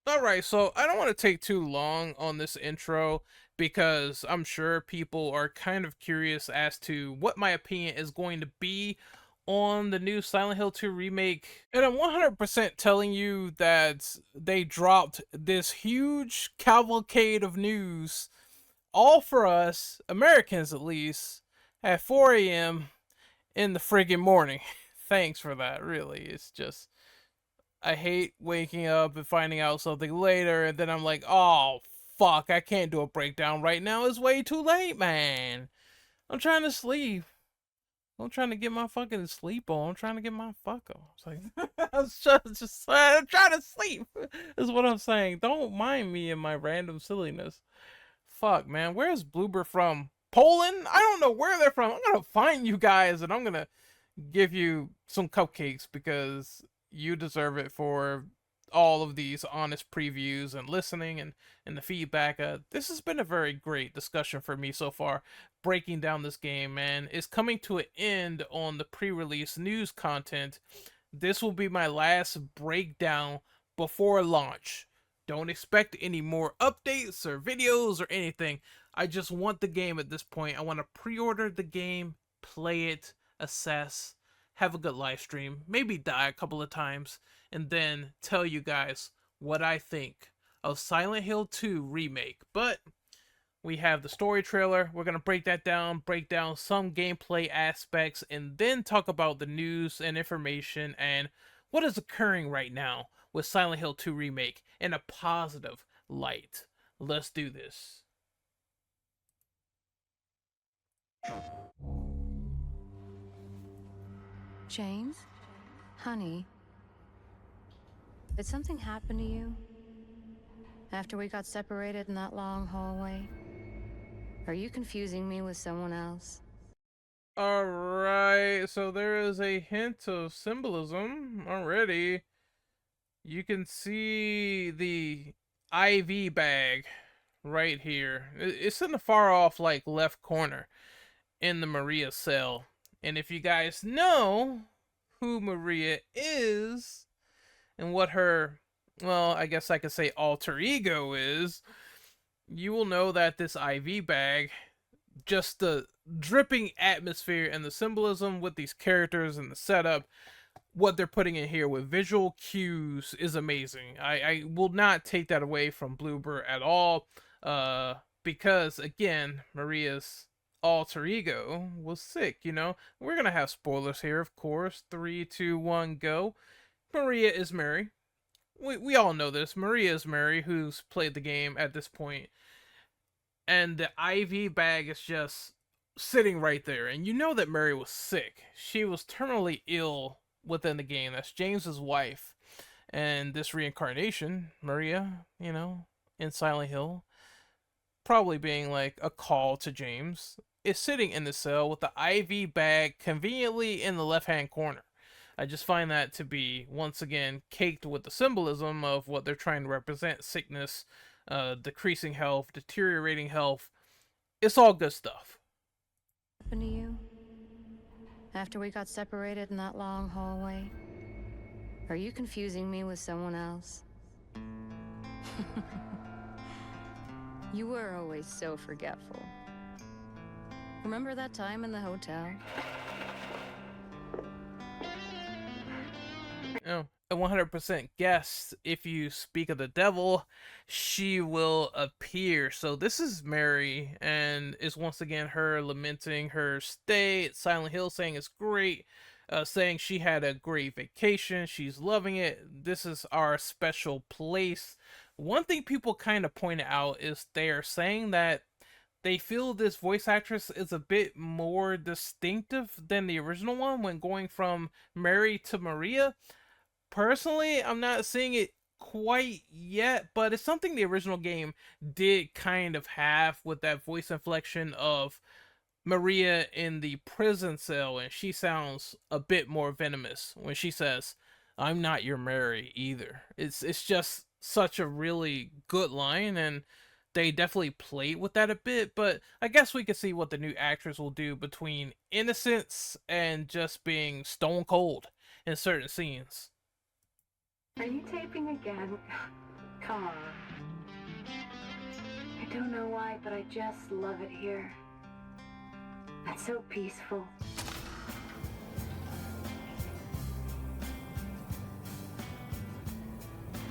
Alright, so I don't want to take too long on this intro because I'm sure people are kind of curious as to what my opinion is going to be on the new Silent Hill 2 remake. And I'm 100% telling you that they dropped this huge cavalcade of news, all for us, Americans at least, at 4 a.m. in the friggin' morning. Thanks for that, really. It's just I hate waking up and finding out something later, and then I'm like, oh, fuck, I can't do a breakdown right now. It's way too late, man. I'm trying to sleep. I'm trying to get my fucking sleep on. I'm trying to get my fuck on. It's like, I'm trying to sleep, is what I'm saying. Don't mind me and my random silliness. Fuck, man. Where's Bloober from? Poland? I don't know where they're from. I'm gonna find you guys, and I'm gonna give you some cupcakes because you deserve it for all of these honest previews and listening and the feedback. This has been a very great discussion for me so far, breaking down this game, man. It's coming to an end on the pre-release news content. This will be my last breakdown before launch. Don't expect any more updates or videos or anything. I just want the game at this point. I want to pre-order the game, play it, assess, have a good live stream, maybe die a couple of times, and then tell you guys what I think of Silent Hill 2 Remake. But we have the story trailer. We're going to break down some gameplay aspects, and then talk about the news and information and what is occurring right now with Silent Hill 2 Remake in a positive light. Let's do this. James? Honey? Did something happen to you? After we got separated in that long hallway? Are you confusing me with someone else? Alright, so there is a hint of symbolism already. You can see the IV bag right here. It's in the far off, like, left corner in the Maria cell. And if you guys know who Maria is and what her, well, I guess I could say alter ego is, you will know that this IV bag, just the dripping atmosphere and the symbolism with these characters and the setup, what they're putting in here with visual cues is amazing. I will not take that away from Bloober at all, because again, Maria's alter ego was sick. We're gonna have spoilers here, of course. 3, 2, 1, go. Maria is Mary. We all know this. Maria is Mary, who's played the game at this point, and the IV bag is just sitting right there, and you know that Mary was sick. She was terminally ill within the game. That's James's wife, and this reincarnation, Maria, in Silent Hill, probably being like a call to James, is sitting in the cell with the IV bag conveniently in the left-hand corner. I just find that to be, once again, caked with the symbolism of what they're trying to represent: sickness, decreasing health, deteriorating health. It's all good stuff. Happened to you? After we got separated in that long hallway? Are you confusing me with someone else? You were always so forgetful. Remember that time in the hotel? Oh, a 100% guess, if you speak of the devil, she will appear. So this is Mary, and is once again her lamenting her stay at Silent Hill, saying it's great, saying she had a great vacation, she's loving it, this is our special place. One thing people kind of point out is they are saying that they feel this voice actress is a bit more distinctive than the original one when going from Mary to Maria. Personally, I'm not seeing it quite yet, but it's something the original game did kind of have, with that voice inflection of Maria in the prison cell, and she sounds a bit more venomous when she says, "I'm not your Mary either." It's just such a really good line, and they definitely played with that a bit, but I guess we could see what the new actress will do between innocence and just being stone cold in certain scenes. Are you taping again? Tar. I don't know why, but I just love it here. It's so peaceful.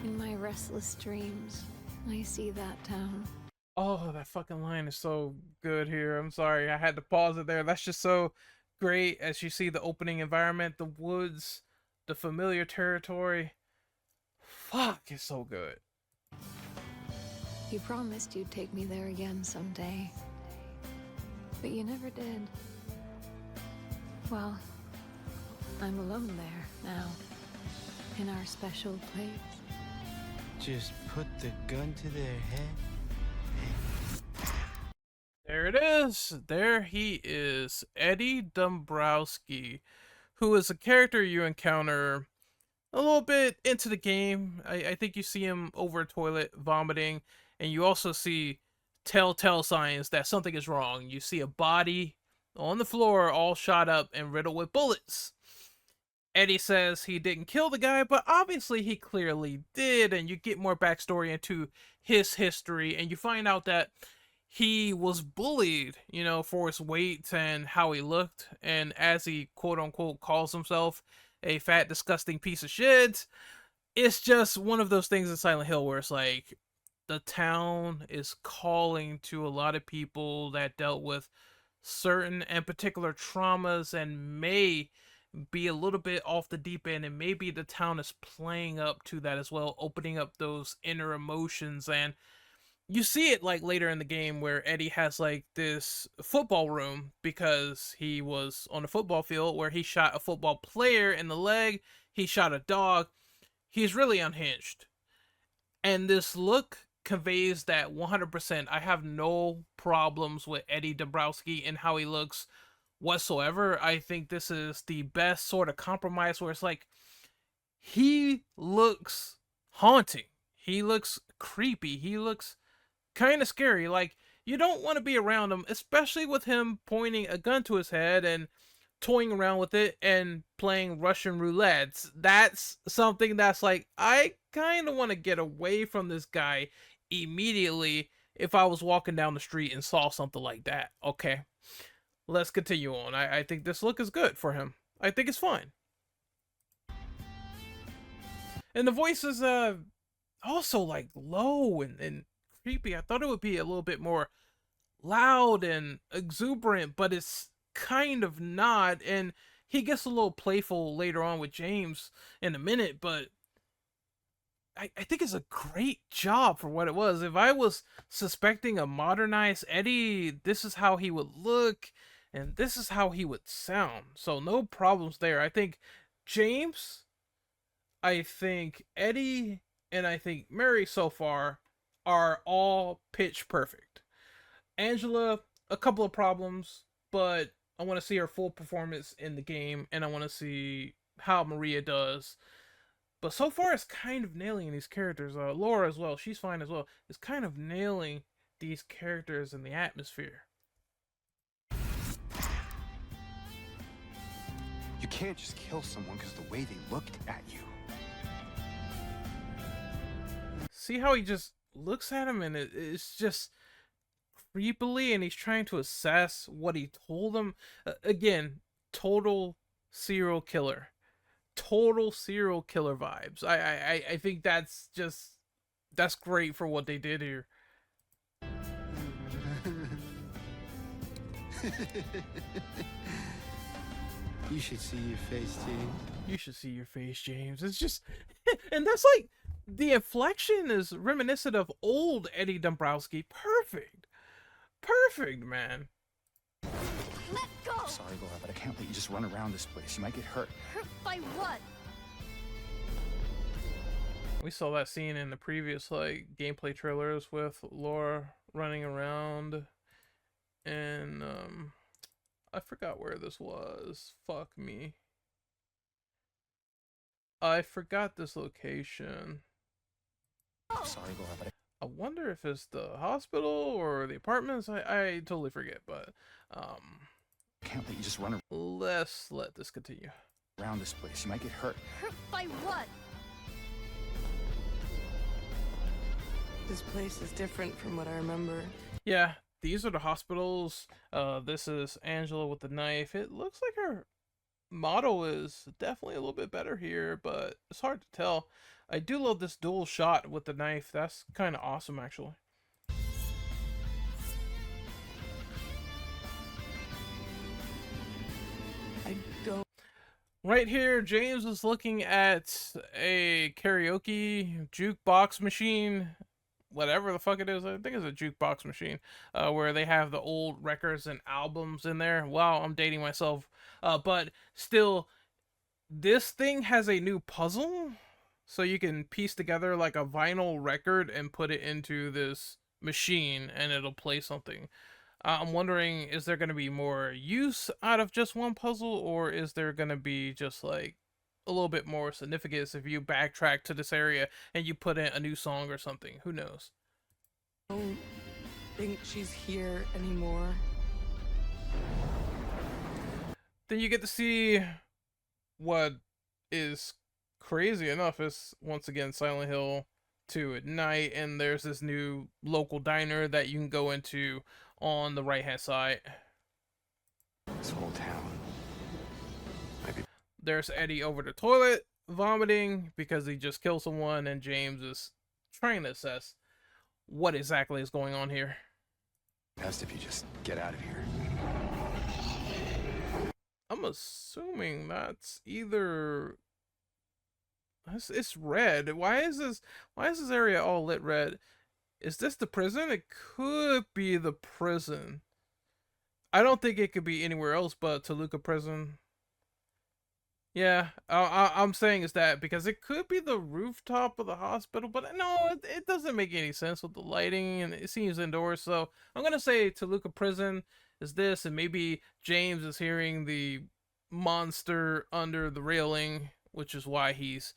In my restless dreams, I see that town. Oh, that fucking line is so good here. I'm sorry, I had to pause it there. That's just so great as you see the opening environment, the woods, the familiar territory. Fuck, it's so good. You promised you'd take me there again someday, but you never did. Well, I'm alone there now, in our special place. Just put the gun to their head. There it is. There he is. Eddie Dombrowski, who is a character you encounter a little bit into the game. I think you see him over a toilet vomiting, and you also see telltale signs that something is wrong. You see a body on the floor all shot up and riddled with bullets. Eddie says he didn't kill the guy, but obviously he clearly did, and you get more backstory into his history, and you find out that he was bullied, you know, for his weight and how he looked, and as he quote unquote calls himself a fat, disgusting piece of shit, it's just one of those things in Silent Hill where it's like the town is calling to a lot of people that dealt with certain and particular traumas and may be a little bit off the deep end, and maybe the town is playing up to that as well, opening up those inner emotions. And you see it like later in the game where Eddie has like this football room because he was on a football field where he shot a football player in the leg, he shot a dog. He's really unhinged, and this look conveys that 100%. I have no problems with Eddie Dombrowski and how he looks whatsoever. I think this is the best sort of compromise where it's like he looks haunting, he looks creepy, he looks kind of scary. Like, you don't want to be around him, especially with him pointing a gun to his head and toying around with it and playing Russian roulette. That's something that's like, I kind of want to get away from this guy immediately if I was walking down the street and saw something like that. Okay, let's continue on. I think this look is good for him. I think it's fine. And the voice is also like low and creepy. I thought it would be a little bit more loud and exuberant, but it's kind of not. And he gets a little playful later on with James in a minute, but I think it's a great job for what it was. If I was suspecting a modernized Eddie, this is how he would look, and this is how he would sound. So no problems there. I think James, I think Eddie, and I think Mary so far are all pitch perfect. Angela, a couple of problems, but I want to see her full performance in the game, and I want to see how Maria does. But so far, it's kind of nailing these characters. Laura as well, she's fine as well. It's kind of nailing these characters and the atmosphere. You can't just kill someone because the way they looked at you. See how he just looks at him, and it's just creepily, and he's trying to assess what he told him. Again, total serial killer. Total serial killer vibes. I think that's great for what they did here. You should see your face, James. You should see your face, James. It's just, and that's like, the inflection is reminiscent of old Eddie Dombrowski. Perfect. Perfect, man. Let go! I'm sorry, Laura, but I can't let you just run around this place. You might get hurt. Hurt by what? We saw that scene in the previous like gameplay trailers with Laura running around, and I forgot where this was. Fuck me. I forgot this location. I'm sorry, Laura, but I wonder if it's the hospital or the apartments. I totally forget, but I can't let you just run let's let this continue. around this place. You might get hurt. Hurt by what? This place is different from what I remember. Yeah, these are the hospitals. This is Angela with the knife. It looks like her model is definitely a little bit better here, but it's hard to tell. I do love this dual shot with the knife. That's kind of awesome, actually. I don't. Right here, James is looking at a karaoke jukebox machine, whatever the fuck it is. I think it's a jukebox machine, where they have the old records and albums in there. Wow, I'm dating myself. But still, this thing has a new puzzle, so you can piece together like a vinyl record and put it into this machine, and it'll play something. I'm wondering, is there going to be more use out of just one puzzle, or is there going to be just like a little bit more significance if you backtrack to this area and you put in a new song or something? Who knows? don't think she's here anymore. Then you get to see what is crazy enough is once again Silent Hill 2 at night, and there's this new local diner that you can go into on the right hand side. This whole town. There's Eddie over the toilet vomiting because he just killed someone, and James is trying to assess what exactly is going on here. Best if you just get out of here. I'm assuming that's either it's red. Why is this area all lit red? Is this the prison? It could be the prison. I don't think it could be anywhere else but Toluca prison. Yeah, I'm saying is that because it could be the rooftop of the hospital, but no, it doesn't make any sense with the lighting, and it seems indoors. So I'm gonna say Toluca prison is this, and maybe James is hearing the monster under the railing, which is why he's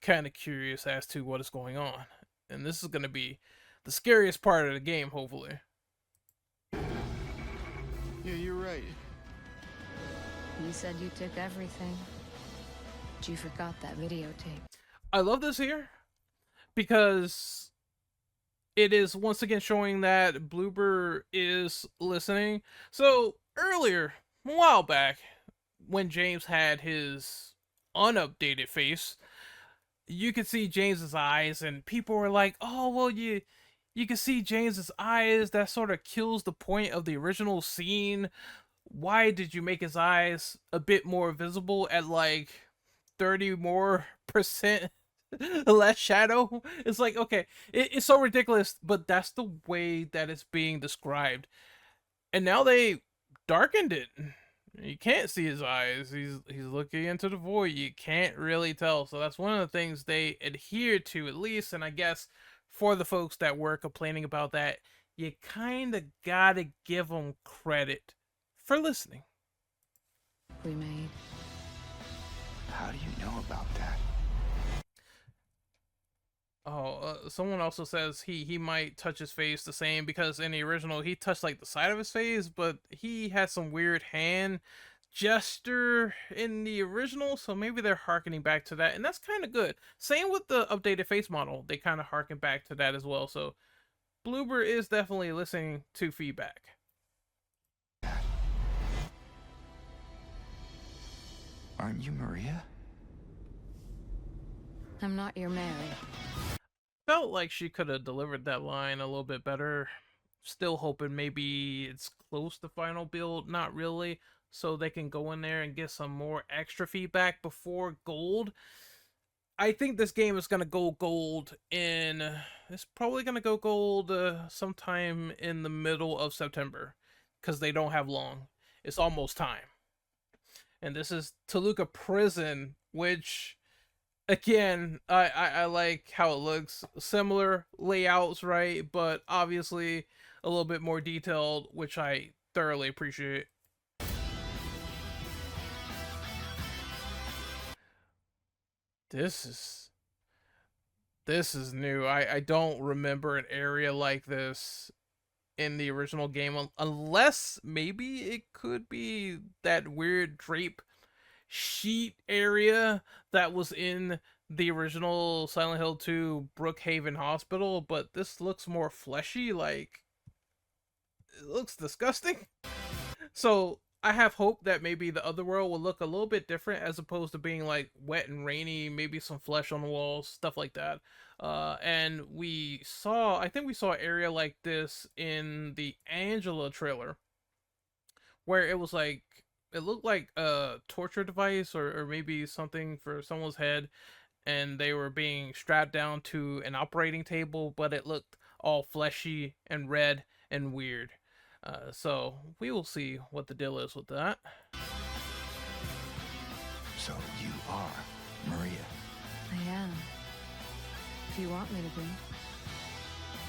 kind of curious as to what is going on. And this is gonna be the scariest part of the game, hopefully. Yeah, you're right. You said you took everything. But you forgot that videotape. I love this here because it is once again showing that Bloober is listening. So earlier, a while back, when James had his unupdated face, you could see James's eyes, and people were like, "Oh, well, you can see James's eyes. That sort of kills the point of the original scene. Why did you make his eyes a bit more visible at like 30 more percent less shadow?" It's like, okay, it's so ridiculous, but that's the way that it's being described. And now they darkened it. You can't see his eyes. He's looking into the void. You can't really tell. So that's one of the things they adhere to, at least. And I guess for the folks that were complaining about that, you kind of gotta give them credit for listening. Remade. How do you know about that? Oh, someone also says he might touch his face the same because in the original he touched like the side of his face, but he had some weird hand gesture in the original, so maybe they're harkening back to that, and that's kind of good. Same with the updated face model, they kind of harken back to that as well. So Bloober is definitely listening to feedback. Aren't you Maria? I'm not your Mary. Felt like she could have delivered that line a little bit better. Still hoping maybe it's close to final build, not really, so they can go in there and get some more extra feedback before gold. I think this game is gonna go gold in. It's probably gonna go gold sometime in the middle of September, because they don't have long. It's almost time. And this is Toluca Prison, which, again, I like how it looks. Similar layouts, right? But obviously a little bit more detailed, which I thoroughly appreciate. This is new. I don't remember an area like this in the original game, unless maybe it could be that weird drape sheet area that was in the original Silent Hill 2 Brookhaven Hospital, but this looks more fleshy, like it looks disgusting. So I have hope that maybe the other world will look a little bit different as opposed to being like wet and rainy, maybe some flesh on the walls, stuff like that. And I think we saw an area like this in the Angela trailer, where it was like, it looked like a torture device or maybe something for someone's head, and they were being strapped down to an operating table, but it looked all fleshy and red and weird. So we will see what the deal is with that. So you are Maria. I am. If you want me to be.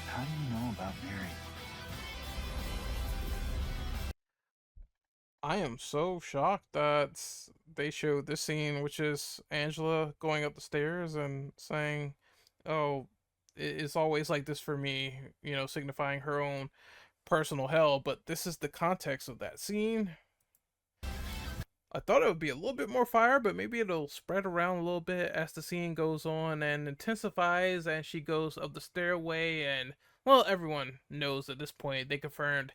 How do you know about Mary? I am so shocked that they showed this scene, which is Angela going up the stairs and saying, "Oh, it's always like this for me," signifying her own personal hell. But this is the context of that scene. I thought it would be a little bit more fire, but maybe it'll spread around a little bit as the scene goes on and intensifies and she goes up the stairway. And, well, everyone knows at this point they confirmed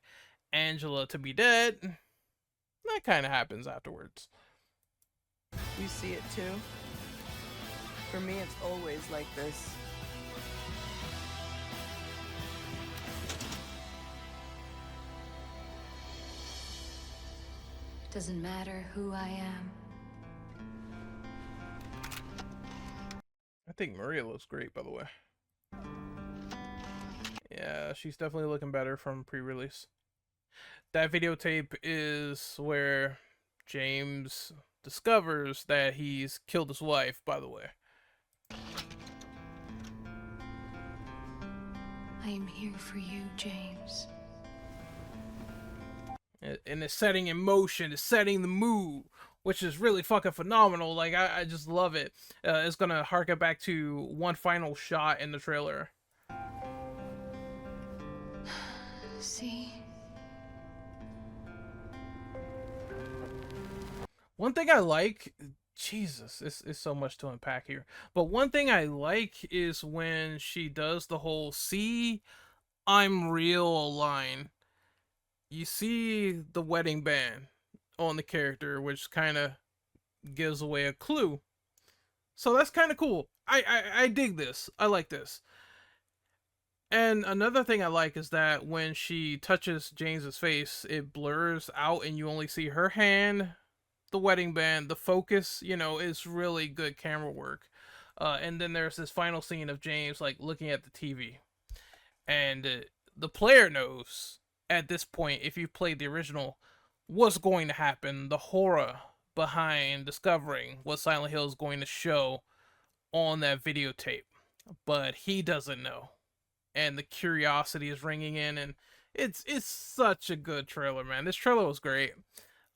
Angela to be dead. That kind of happens afterwards. You see it too? For me, it's always like this. Doesn't matter who I am. I think Maria looks great, by the way. Yeah, she's definitely looking better from pre-release. That videotape is where James discovers that he's killed his wife, by the way. I am here for you, James. And it's setting in motion, it's setting the mood, which is really fucking phenomenal. Like, I just love it. It's gonna harken back to one final shot in the trailer. See? One thing I like, Jesus, it's so much to unpack here. But one thing I like is when she does the whole "see, I'm real" line. You see the wedding band on the character, which kind of gives away a clue. So that's kind of cool. I dig this. I like this. And another thing I like is that when she touches James's face, it blurs out and you only see her hand, the wedding band, the focus, is really good camera work. And then there's this final scene of James like looking at the TV. And the player knows at this point, if you've played the original, what's going to happen, the horror behind discovering what Silent Hill is going to show on that videotape. But he doesn't know. And the curiosity is ringing in, and it's such a good trailer, man. This trailer was great.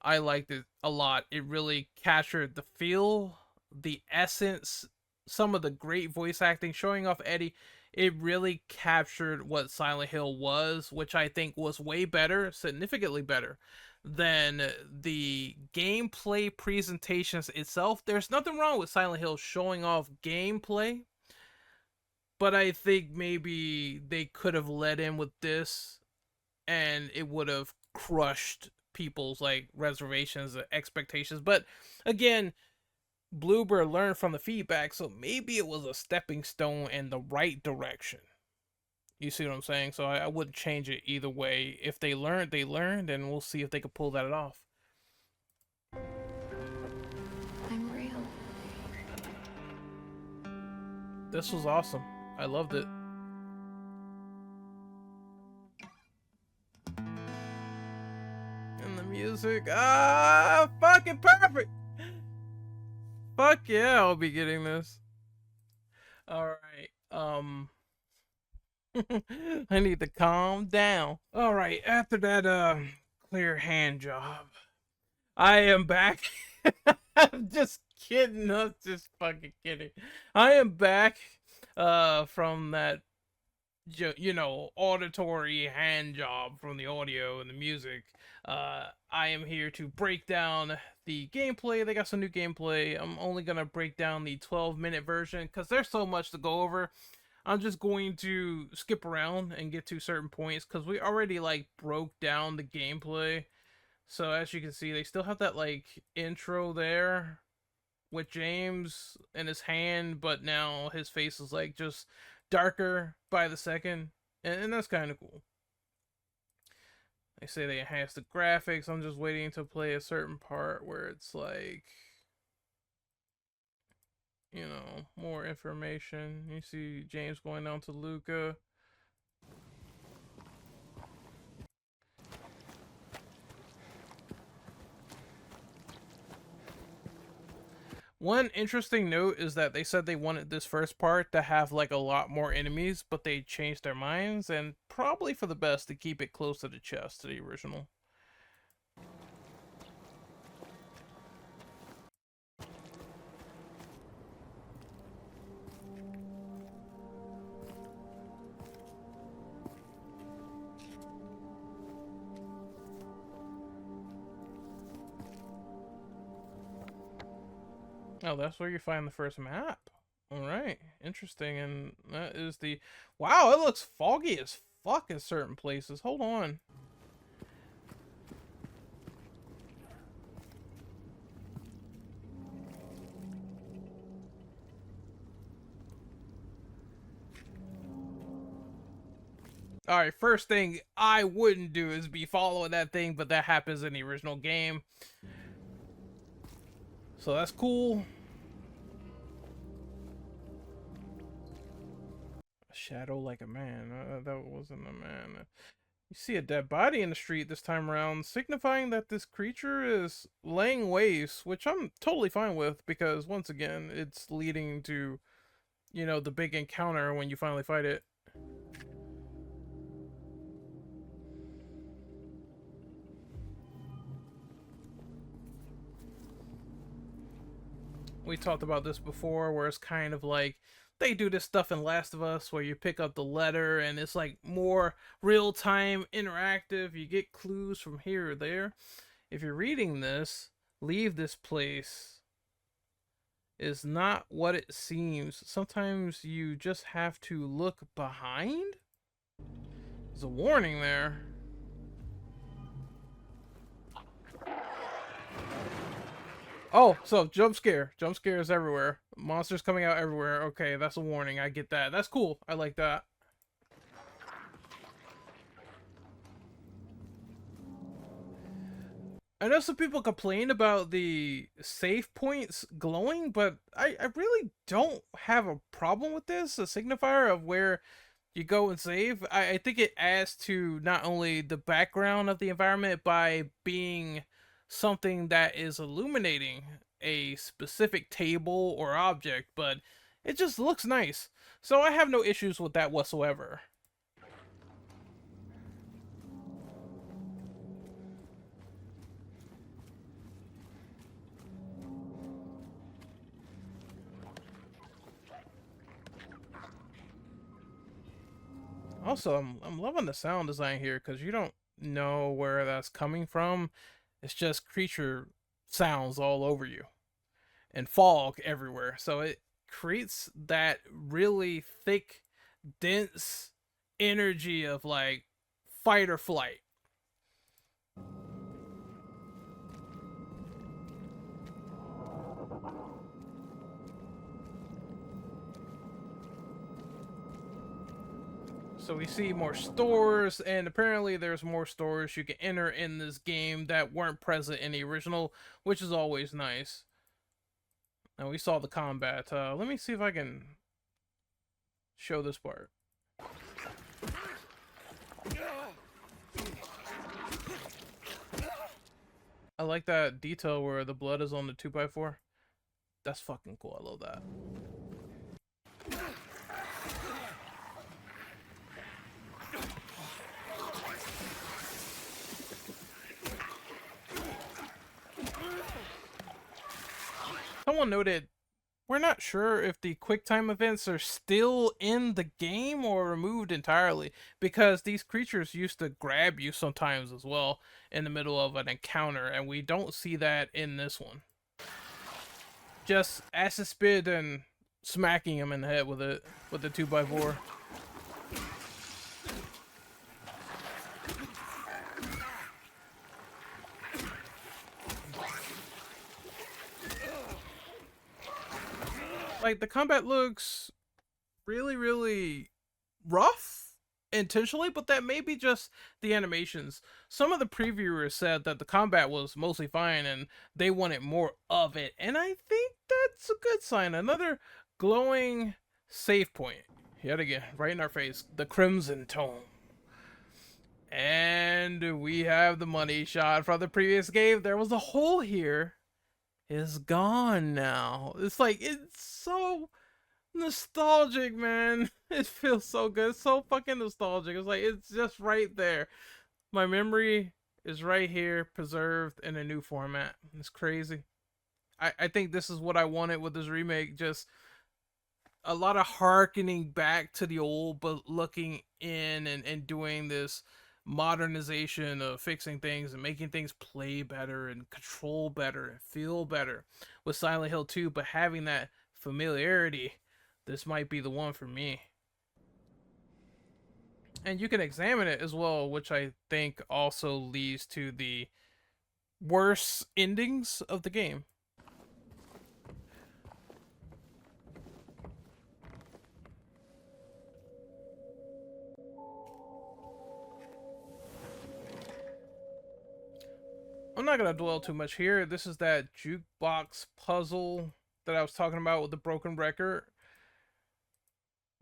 I liked it a lot. It really captured the feel, the essence, some of the great voice acting, showing off Eddie. It really captured what Silent Hill was, which I think was way better, significantly better than the gameplay presentations itself. There's nothing wrong with Silent Hill showing off gameplay, but I think maybe they could have let in with this and it would have crushed people's like reservations and expectations. But again, Bloober learned from the feedback, so maybe it was a stepping stone in the right direction. You see what I'm saying? So I wouldn't change it either way. If they learned, they learned, and we'll see if they could pull that off. I'm real. This was awesome. I loved it. And the music, fucking perfect. Fuck yeah, I'll be getting this. Alright, I need to calm down. Alright, after that, clear hand job, I am back. I'm just kidding, I'm just fucking kidding. I am back, from that you know, auditory hand job from the audio and the music. I am here to break down the gameplay. They got some new gameplay. I'm only gonna break down the 12-minute version because there's so much to go over. I'm just going to skip around and get to certain points because we already like broke down the gameplay. So as you can see, they still have that like intro there with James and his hand, but now his face is like just darker by the second, and that's kind of cool. They say they enhanced the graphics. I'm just waiting to play a certain part where it's like, you know, more information. You see James going down to Luca. One interesting note is that they said they wanted this first part to have like a lot more enemies, but they changed their minds, and probably for the best to keep it close to the chest to the original. Oh, that's where you find the first map. Alright, interesting. And that is the... Wow, it looks foggy as fuck in certain places. Hold on. Alright, first thing I wouldn't do is be following that thing, but that happens in the original game. So that's cool. A shadow like a man. That wasn't a man. You see a dead body in the street this time around, signifying that this creature is laying waste, which I'm totally fine with because, once again, it's leading to, you know, the big encounter when you finally fight it. We talked about this before, where it's kind of like they do this stuff in Last of Us where you pick up the letter and it's like more real-time interactive. You get clues from here or there. If you're reading this, leave this place is not what it seems. Sometimes you just have to look behind. There's a warning there. Oh, so jump scare. Jump scares everywhere. Monsters coming out everywhere. Okay, that's a warning. I get that. That's cool. I like that. I know some people complain about the save points glowing, but I really don't have a problem with this. A signifier of where you go and save. I think it adds to not only the background of the environment by being something that is illuminating a specific table or object, but it just looks nice. So I have no issues with that whatsoever. Also, I'm loving the sound design here because you don't know where that's coming from. It's just creature sounds all over you and fog everywhere. So it creates that really thick, dense energy of like fight or flight. So we see more stores, and apparently there's more stores you can enter in this game that weren't present in the original, which is always nice. And we saw the combat. Let me see if I can show this part. I like that detail where the blood is on the 2x4. That's fucking cool. I love that. Someone noted we're not sure if the quick time events are still in the game or removed entirely, because these creatures used to grab you sometimes as well in the middle of an encounter, and we don't see that in this one. Just acid spit and smacking him in the head with it with the 2x4. Like, the combat looks really, really rough intentionally, but that may be just the animations. Some of the previewers said that the combat was mostly fine and they wanted more of it, and I think that's a good sign. Another glowing save point. Yet again, right in our face. The Crimson Tome. And we have the money shot from the previous game. There was a hole here. It's gone now. It's like, it's so nostalgic, man. It feels so good. It's so fucking nostalgic. It's like, it's just right there. My memory is right here, preserved in a new format. It's crazy. I think this is what I wanted with this remake. Just a lot of harkening back to the old, but looking in and doing this modernization of fixing things and making things play better and control better and feel better with Silent Hill 2, but having that familiarity. This might be the one for me. And you can examine it as well, which I think also leads to the worst endings of the game. I'm not going to dwell too much here. This is that jukebox puzzle that I was talking about with the broken record.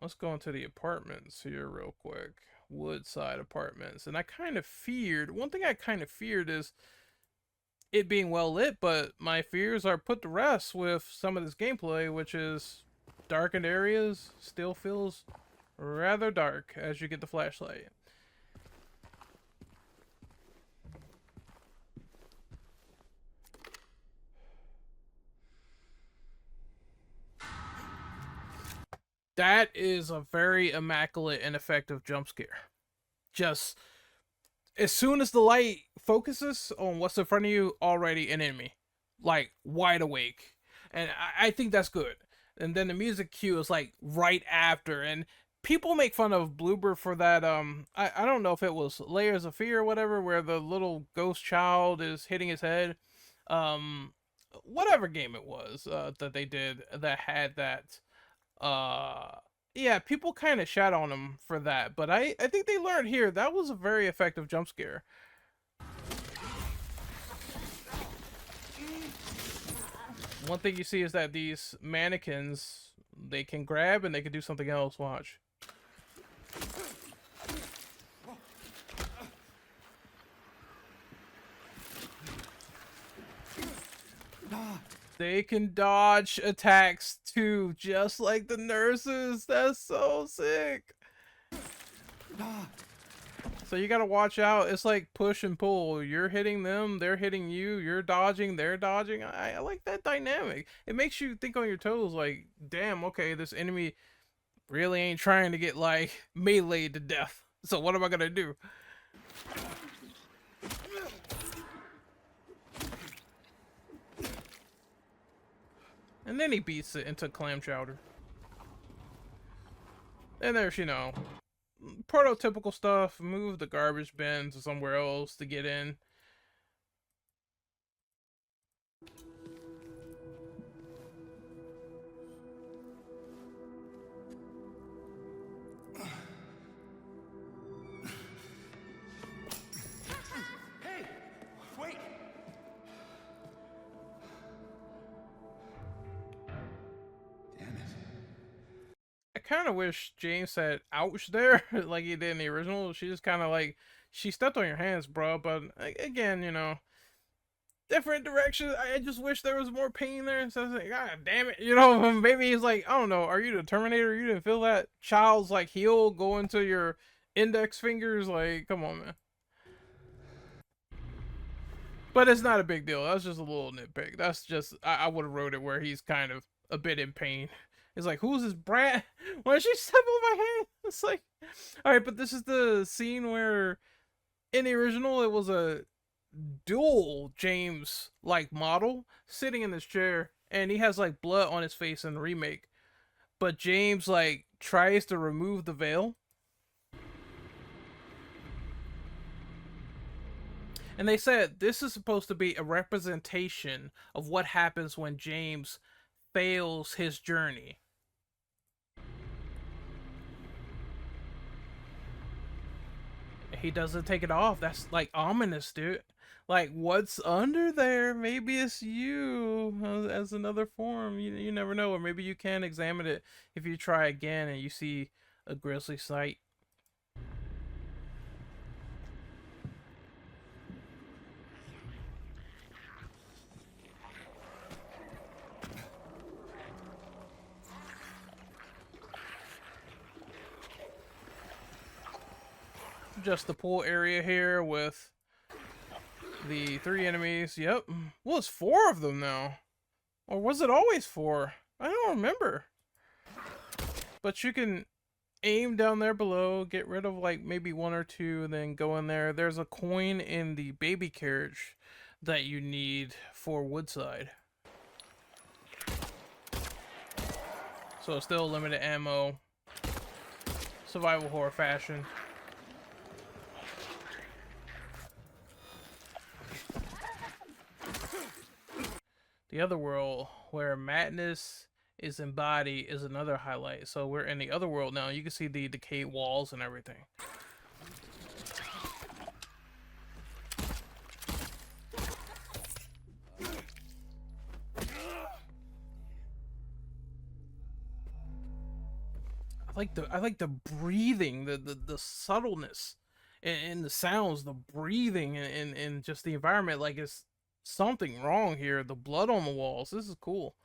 Let's go into the apartments here real quick. Woodside apartments. And I kind of feared, one thing I kind of feared is it being well lit, but my fears are put to rest with some of this gameplay, which is darkened areas, still feels rather dark as you get the flashlight. That is a very immaculate and effective jump scare. Just as soon as the light focuses on what's in front of you, already an enemy, like wide awake, and I think that's good. And then the music cue is like right after, and people make fun of Bloober for that. I don't know if it was Layers of Fear or whatever, where the little ghost child is hitting his head. Um, whatever game it was that they did that had that. Yeah, people kind of shat on him for that, but I think they learned here that was a very effective jump scare. One thing you see is that these mannequins, they can grab and they can do something else. Watch. They can dodge attacks too, just like the nurses. That's so sick. So you gotta watch out. It's like push and pull. You're hitting them, they're hitting you. You're dodging, they're dodging. I like that dynamic. It makes you think on your toes like, damn, okay, this enemy really ain't trying to get like meleeed to death. So what am I gonna do? And then he beats it into clam chowder. And there's, you know, prototypical stuff. Move the garbage bin to somewhere else to get in. Hey! Wait! Damn it. I kind of wish James said ouch there like he did in the original. She just kind of like, she stepped on your hands, bro. But again, you know, different direction. I just wish there was more pain there. So I was like, God damn it. You know, maybe he's like, I don't know. Are you the Terminator? You didn't feel that child's like heel go into your index fingers? Like, come on, man. But it's not a big deal. That's just a little nitpick. That's just, I would have wrote it where he's kind of a bit in pain. It's like, who's this brat? Why did she step on my hand? It's like, all right, but this is the scene where in the original it was a dual James like model sitting in this chair, and he has like blood on his face in the remake. But James like tries to remove the veil. And they said this is supposed to be a representation of what happens when James fails his journey. He doesn't take it off. That's like ominous, dude. Like, what's under there? Maybe it's you as another form. You never know. Or maybe you can examine it if you try again and you see a grisly sight. Just the pool area here with the 3 enemies. Yep. Well, it's 4 of them now. Or was it always 4? I don't remember. But you can aim down there below, get rid of like maybe 1 or 2, and then go in there. There's a coin in the baby carriage that you need for Woodside. So it's still limited ammo. Survival horror fashion. The other world, where madness is embodied, is another highlight. So we're in the other world now. You can see the decayed walls and everything. I like the breathing, the subtleness and the sounds, the breathing and just the environment. Like it's something wrong here. The blood on the walls. This is cool.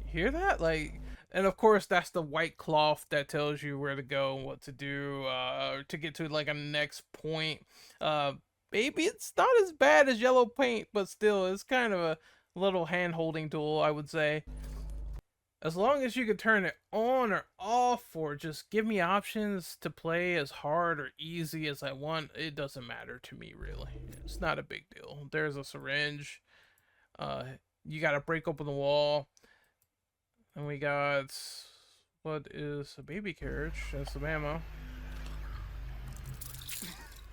You hear that? Like, and of course that's the white cloth that tells you where to go and what to do to get to like a next point. Maybe it's not as bad as yellow paint, but still it's kind of a little hand-holding tool, I would say. As long as you can turn it on or off, or just give me options to play as hard or easy as I want, it doesn't matter to me, really. It's not a big deal. There's a syringe. You gotta break open the wall. And we got... what is a baby carriage? That's some ammo.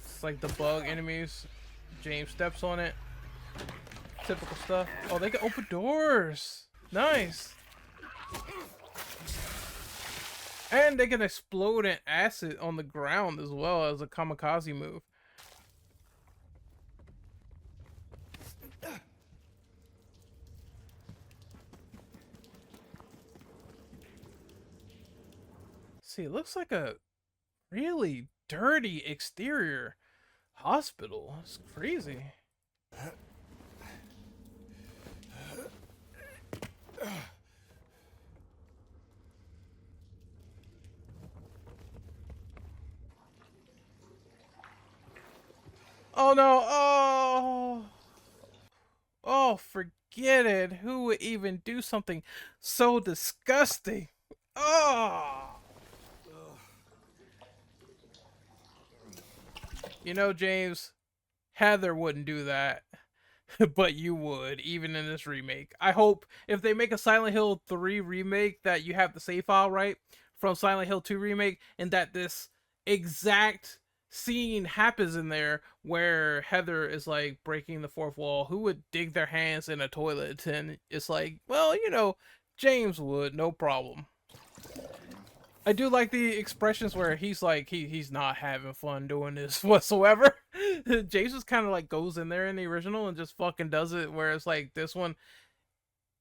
It's like the bug enemies. James steps on it. Typical stuff. Oh, they can open doors! Nice! And they can explode an acid on the ground as well as a kamikaze move. See, it looks like a really dirty exterior hospital. It's crazy. Oh no, oh, forget it. Who would even do something so disgusting? Oh. You know, James, Heather wouldn't do that. But you would, even in this remake. I hope if they make a Silent Hill 3 remake that you have the save file right from Silent Hill 2 remake, and that this exact scene happens in there where Heather is like breaking the fourth wall. Who would dig their hands in a toilet? And it's like, well, you know, James would, no problem. I do like the expressions where he's like, he's not having fun doing this whatsoever. James just kind of like goes in there in the original and just fucking does it, whereas like this one,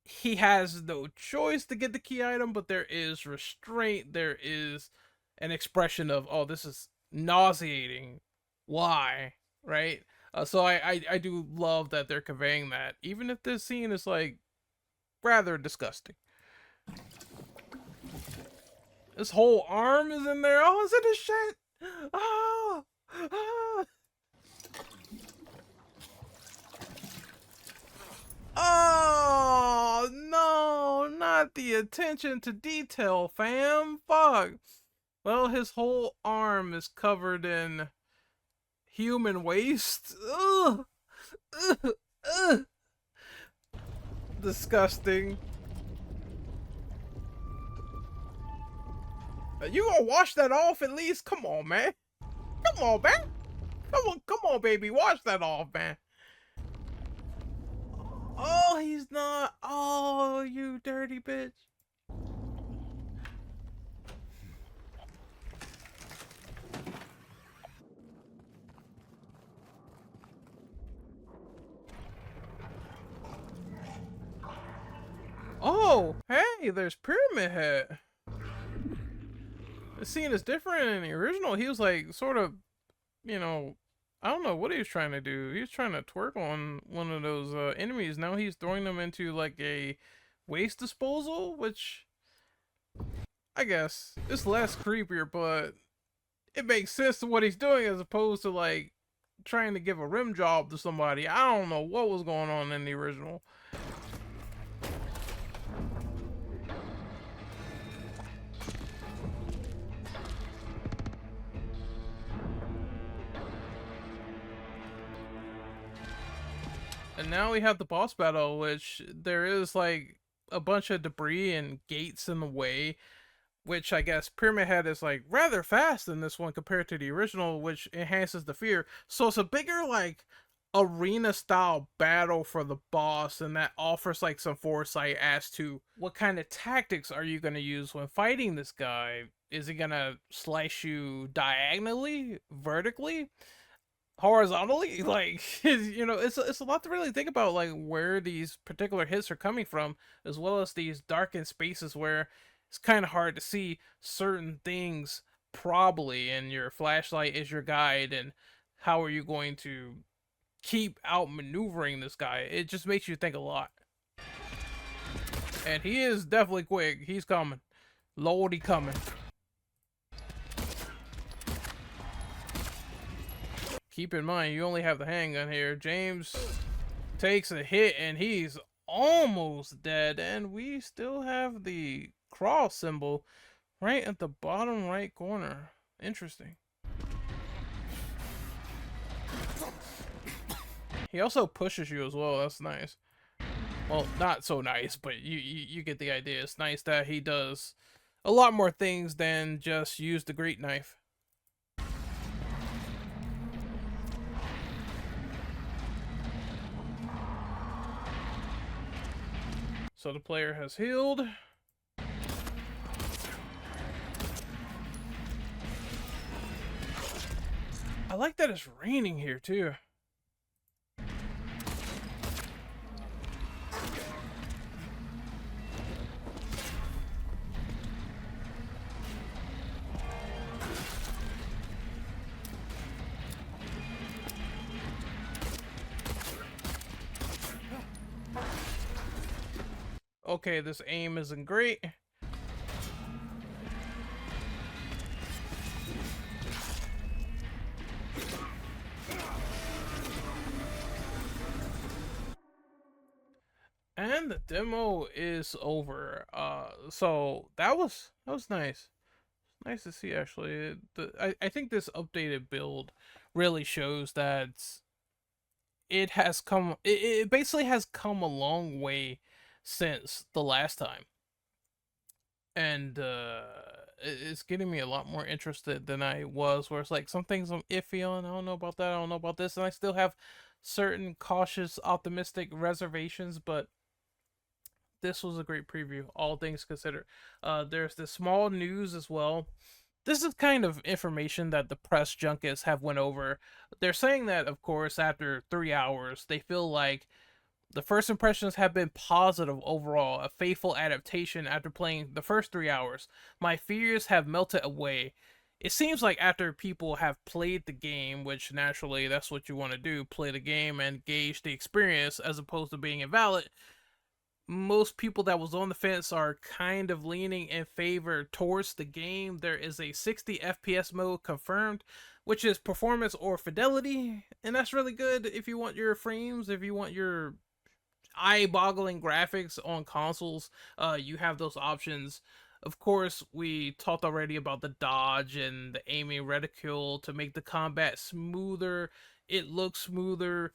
he has no choice to get the key item, but there is restraint, there is an expression of, oh, this is nauseating, why, right? So I do love that they're conveying that, even if this scene is like rather disgusting. This whole arm is in there. Oh, is it a shit? Oh, oh. Oh no, not the attention to detail, fam. Fuck. Well, his whole arm is covered in human waste. Ugh. Ugh. Ugh. Disgusting. You gonna wash that off at least? Come on, man. Come on, man. Come on, baby. Wash that off, man. Oh, he's not. Oh, you dirty bitch. Oh, hey, there's Pyramid Head. The scene is different in the original. He was like sort of, you know, I don't know what he was trying to do. He was trying to twerk on one of those enemies. Now he's throwing them into like a waste disposal, which I guess is less creepier, but it makes sense to what he's doing as opposed to like trying to give a rim job to somebody. I don't know what was going on in the original. And now we have the boss battle, which there is like a bunch of debris and gates in the way, which I guess Pyramid Head is like rather fast in this one compared to the original, which enhances the fear. So it's a bigger like arena style battle for the boss, and that offers like some foresight as to what kind of tactics are you going to use when fighting this guy. Is he going to slice you diagonally, vertically, horizontally? Like, you know, it's a lot to really think about, like where these particular hits are coming from, as well as these darkened spaces where it's kind of hard to see certain things probably, and your flashlight is your guide, and how are you going to keep outmaneuvering this guy? It just makes you think a lot. And he is definitely quick. He's coming. Lord, he coming. Keep in mind, you only have the handgun here. James takes a hit and he's almost dead. And we still have the cross symbol right at the bottom right corner. Interesting. He also pushes you as well. That's nice. Well, not so nice, but you get the idea. It's nice that he does a lot more things than just use the great knife. So the player has healed. I like that it's raining here too. Okay, this aim isn't great. And the demo is over. So that was nice. Nice to see, actually. I think this updated build really shows that it has come. It basically has come a long way since the last time, and it's getting me a lot more interested than I was. Where it's like some things I'm iffy on. I don't know about that. I don't know about this, and I still have certain cautious, optimistic reservations, but this was a great preview, all things considered. There's this small news as well. This is kind of information that the press junkets have went over. They're saying that, of course, after 3 hours, they feel like the first impressions have been positive overall, a faithful adaptation after playing the first 3 hours. My fears have melted away. It seems like after people have played the game, which naturally that's what you want to do, play the game and gauge the experience as opposed to being invalid, most people that was on the fence are kind of leaning in favor towards the game. There is a 60 FPS mode confirmed, which is performance or fidelity, and that's really good if you want your frames, if you want your eye-boggling graphics on consoles, you have those options. Of course, we talked already about the dodge and the aiming reticule to make the combat smoother. It looks smoother.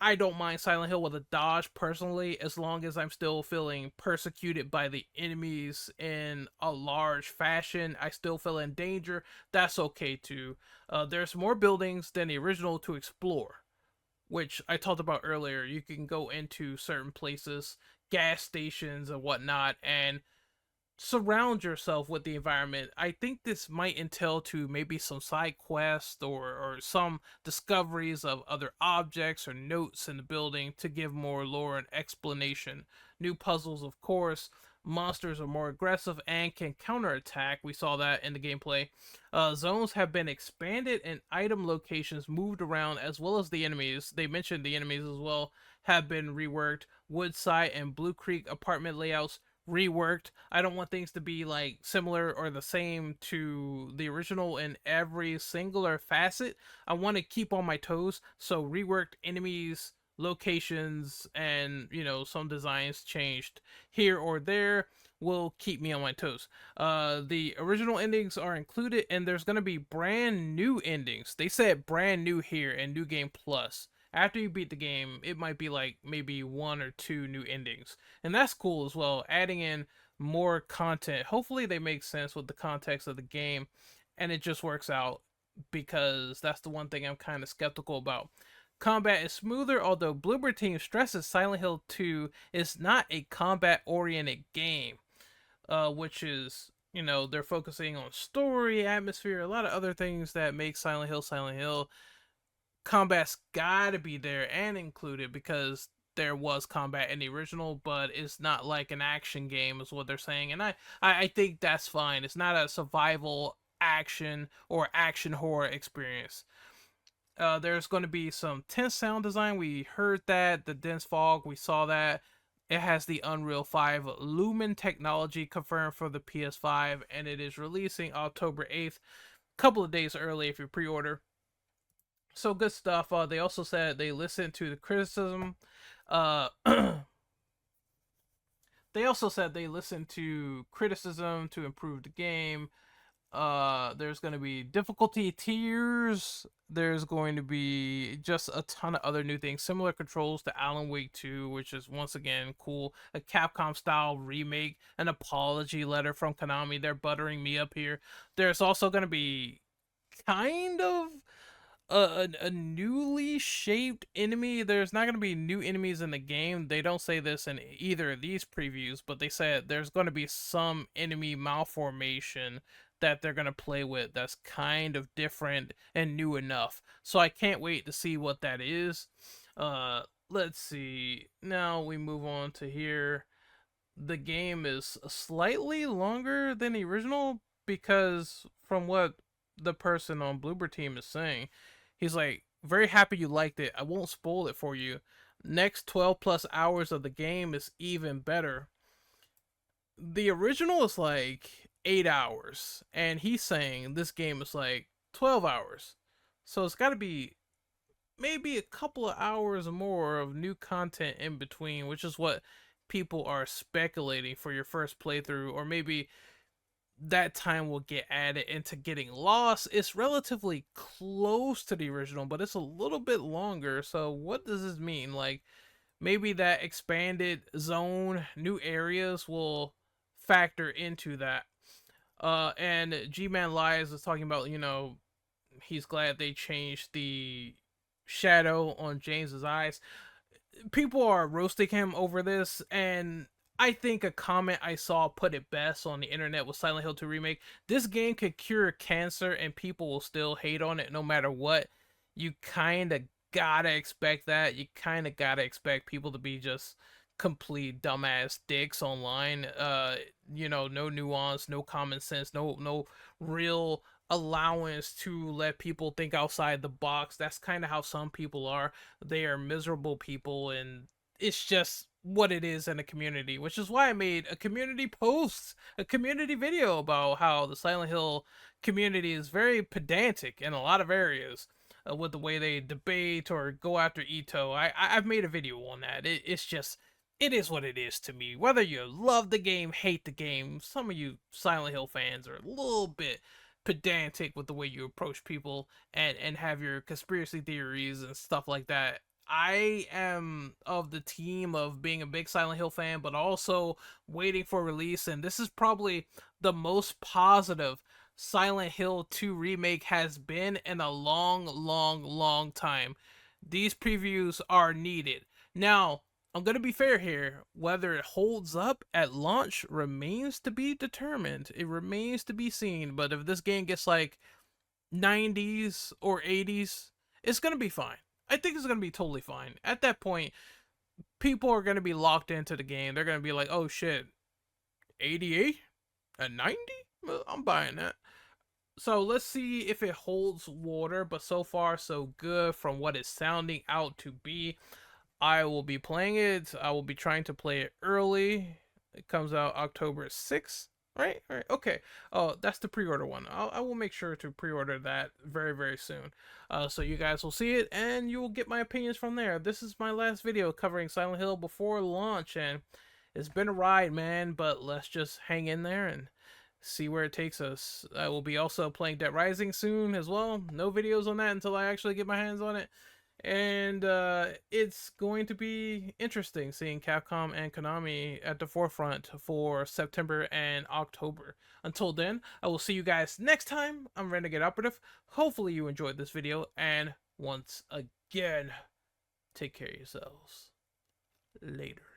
I don't mind Silent Hill with a dodge personally, as long as I'm still feeling persecuted by the enemies in a large fashion. I still feel in danger. That's okay too. There's more buildings than the original to explore, which I talked about earlier. You can go into certain places, gas stations and whatnot, and surround yourself with the environment. I think this might entail to maybe some side quests or some discoveries of other objects or notes in the building to give more lore and explanation. New puzzles, of course. Monsters are more aggressive and can counterattack. We saw that in the gameplay. Zones have been expanded and item locations moved around, as well as the enemies. They mentioned the enemies as well have been reworked. Woodside and Blue Creek apartment layouts reworked. I don't want things to be like similar or the same to the original in every singular facet. I want to keep on my toes, so reworked enemies, locations, and some designs changed here or there will keep me on my toes. The original endings are included, and there's gonna be brand new endings. They said brand new here in New Game Plus. After you beat the game, it might be like maybe one or two new endings, and that's cool as well. Adding in more content. Hopefully, they make sense with the context of the game, and it just works out, because that's the one thing I'm kind of skeptical about. Combat is smoother, although Bloober Team stresses Silent Hill 2 is not a combat oriented game, which is, they're focusing on story, atmosphere, a lot of other things that make Silent Hill Silent Hill. Combat's gotta be there and included because there was combat in the original, but it's not like an action game, is what they're saying. And I think that's fine. It's not a survival action or action horror experience. There's going to be some tense sound design. We heard that. The dense fog, we saw that. It has the Unreal 5 Lumen technology confirmed for the PS5, and it is releasing October 8th, a couple of days early if you pre-order. So good stuff. They also said they listened to the criticism. They also said they listened to criticism to improve the game. There's going to be difficulty tiers. There's going to be just a ton of other new things, similar controls to Alan Wake 2, which is once again cool. A Capcom style remake, an apology letter from Konami. They're buttering me up here. There's also going to be kind of a newly shaped enemy. There's not going to be new enemies in the game. They don't say this in either of these previews, but they said there's going to be some enemy malformation that they're going to play with that's kind of different and new enough. So I can't wait to see what that is. Let's see. Now we move on to here. The game is slightly longer than the original, because from what the person on Bloober Team is saying, he's like, very happy you liked it. I won't spoil it for you. Next 12 plus hours of the game is even better. The original is like 8 hours, and he's saying this game is like 12 hours. So it's got to be maybe a couple of hours more of new content in between, which is what people are speculating for your first playthrough, or maybe that time will get added into getting lost. It's relatively close to the original, but it's a little bit longer. So what does this mean? Like, maybe that expanded zone, new areas will factor into that. And G-Man Lies is talking about, he's glad they changed the shadow on James's eyes. People are roasting him over this, and I think a comment I saw put it best on the internet with Silent Hill 2 Remake. This game could cure cancer and people will still hate on it no matter what. You kind of gotta expect that. You kind of gotta expect people to be just complete dumbass dicks online. No nuance, no common sense, no real allowance to let people think outside the box. That's kind of how some people are. They are miserable people, and it's just what it is in a community, which is why I made a community post, a community video about how the Silent Hill community is very pedantic in a lot of areas. with the way they debate or go after Ito. I've made a video on that. It's just, it is what it is to me. Whether you love the game, hate the game, some of you Silent Hill fans are a little bit pedantic with the way you approach people and have your conspiracy theories and stuff like that. I am of the team of being a big Silent Hill fan, but also waiting for release, and this is probably the most positive Silent Hill 2 remake has been in a long, long, long time. These previews are needed. Now, I'm going to be fair here. Whether it holds up at launch remains to be determined. It remains to be seen. But if this game gets like 90s or 80s, it's going to be fine. I think it's going to be totally fine. At that point, people are going to be locked into the game. They're going to be like, oh shit, 88? A 90? Well, I'm buying that. So let's see if it holds water, but so far so good from what it's sounding out to be. I will be playing it. I will be trying to play it early. It comes out October 6th, right? All right. Okay. Oh, that's the pre-order one. I will make sure to pre-order that very, very soon. So you guys will see it and you will get my opinions from there. This is my last video covering Silent Hill before launch, and it's been a ride, man, but let's just hang in there and see where it takes us. I will be also playing Dead Rising soon as well. No videos on that until I actually get my hands on it. And it's going to be interesting seeing Capcom and Konami at the forefront for September and October. Until then, I will see you guys next time. I'm Renegade Operative. Hopefully you enjoyed this video, and once again, take care of yourselves. Later.